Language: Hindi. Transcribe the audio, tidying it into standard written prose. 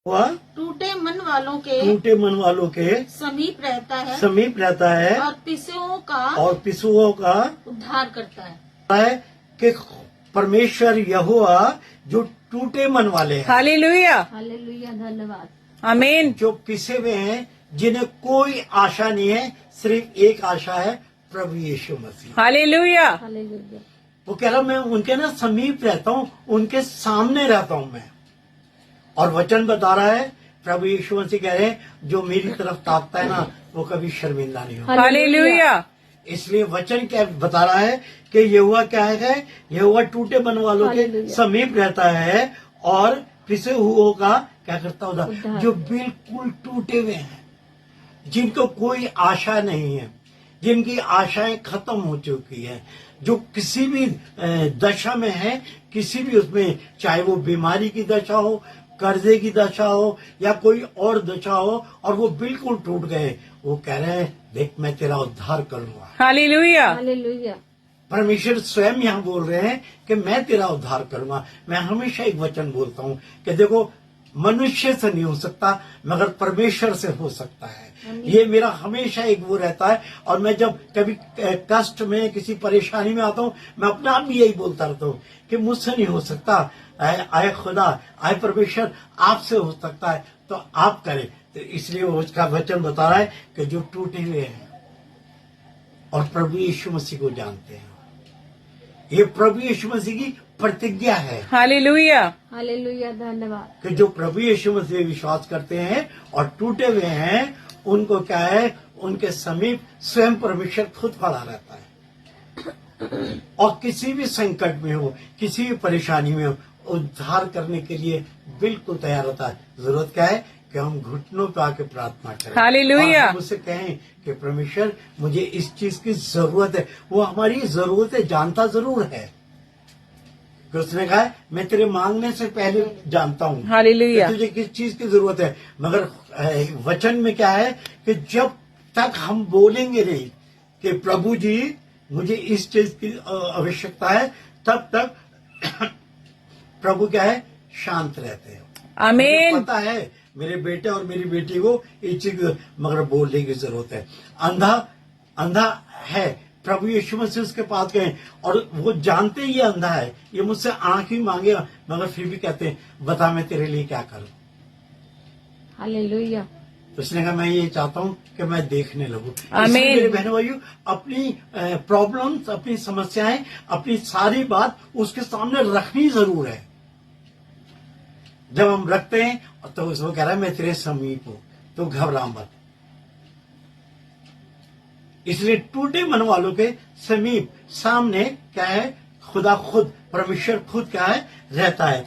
वह टूटे मन वालों के समीप रहता है और पिसुओं का उद्धार करता है। कि परमेश्वर यहोवा जो टूटे मन वाले हैं, हालेलुया, हालेलुया, धन्यवाद। आमीन। जो पिसे हुए हैं, जिन्हें कोई आशा नहीं है, सिर्फ एक आशा है, प्रभु यीशु मसीह। Hallelujah, hallelujah. वो कह रहा मैं उनके ना समीप रहता हूँ, उनके सामने रहता हूँ मैं। और वचन बता रहा है, प्रभु यीशु मसीह कह रहे हैं जो मेरी तरफ ताकता है ना, वो कभी शर्मिंदा नहीं होगा। हालेलुया, इसलिए वचन क्या बता रहा है कि यहोवा क्या है, यहोवा टूटे मन वालों के समीप रहता है और पिसे हुओं का क्या करता होगा, जो बिल्कुल टूटे हुए हैं, जिनको कोई आशा नहीं है, जिनकी आशाएं खत्म हो चुकी है, जो किसी भी दशा में है, किसी भी उसमें, चाहे वो बीमारी की दशा हो, कर्जे की दशा हो या कोई और दशा हो, और वो बिल्कुल टूट गए, वो कह रहे हैं देख मैं तेरा उद्धार करूंगा। Hallelujah, hallelujah. परमेश्वर स्वयं यहाँ बोल रहे हैं कि मैं तेरा उद्धार करूंगा। मैं हमेशा एक वचन बोलता हूँ कि देखो मनुष्य से नहीं हो सकता, मगर परमेश्वर से हो सकता है। ये मेरा हमेशा एक वो रहता है। और मैं जब कभी कष्ट में, किसी परेशानी में आता हूँ, मैं अपने आप भी यही बोलता रहता हूँ कि मुझसे नहीं हो सकता, आए खुदा, आए परमेश्वर, आपसे हो सकता है तो आप करें। तो इसलिए उसका वचन बता रहा है कि जो टूटे हुए हैं और प्रभु यीशु मसीह को जानते हैं, ये प्रभु यीशु मसीह की प्रतिज्ञा है। हालेलुया, हालेलुया, धन्यवाद। कि जो प्रभु यीशु मसीह विश्वास करते हैं और टूटे हुए हैं, उनको क्या है, उनके समीप स्वयं परमेश्वर खुद खड़ा रहता है और किसी भी संकट में हो, किसी भी परेशानी में हो, उद्धार करने के लिए बिल्कुल तैयार होता है। जरूरत क्या है कि हम घुटनों पे आके प्रार्थना करें, हालेलुया। और हम उससे कहें कि परमेश्वर मुझे इस चीज की जरूरत है। वो हमारी जरूरतें जानता जरूर है, कि उसने कहा है मैं तेरे मांगने से पहले जानता हूँ हालेलुया, तुझे किस चीज की जरूरत है। मगर वचन में क्या है कि जब तक हम बोलेंगे नहीं कि प्रभु जी मुझे इस चीज की आवश्यकता है, तब तक प्रभु क्या है, शांत रहते हैं। आमीन। मुझे पता है मेरे बेटे और मेरी बेटी को इस चीज मगर बोलने की जरूरत है। अंधा है, प्रभु यीशु मसीह उसके पास गए और वो जानते ही ये अंधा है, ये मुझसे आंख ही मांगेगा, मगर फिर भी कहते हैं बता मैं तेरे लिए क्या करूं। हालेलुया। तो उसने कहा मैं ये चाहता हूं कि मैं देखने लगूं। आमीन। इसलिए मेरे बहनों भाइयों, अपनी प्रॉब्लम्स, अपनी समस्याएं, अपनी सारी बात उसके सामने रखनी जरूर है। जब हम रखते हैं तो उसको कह रहा है मैं तेरे समीप हूं, तो घबरा मत। इसलिए टूटे मन वालों के समीप, सामने क्या है, खुदा खुद, परमेश्वर खुद क्या है, रहता है।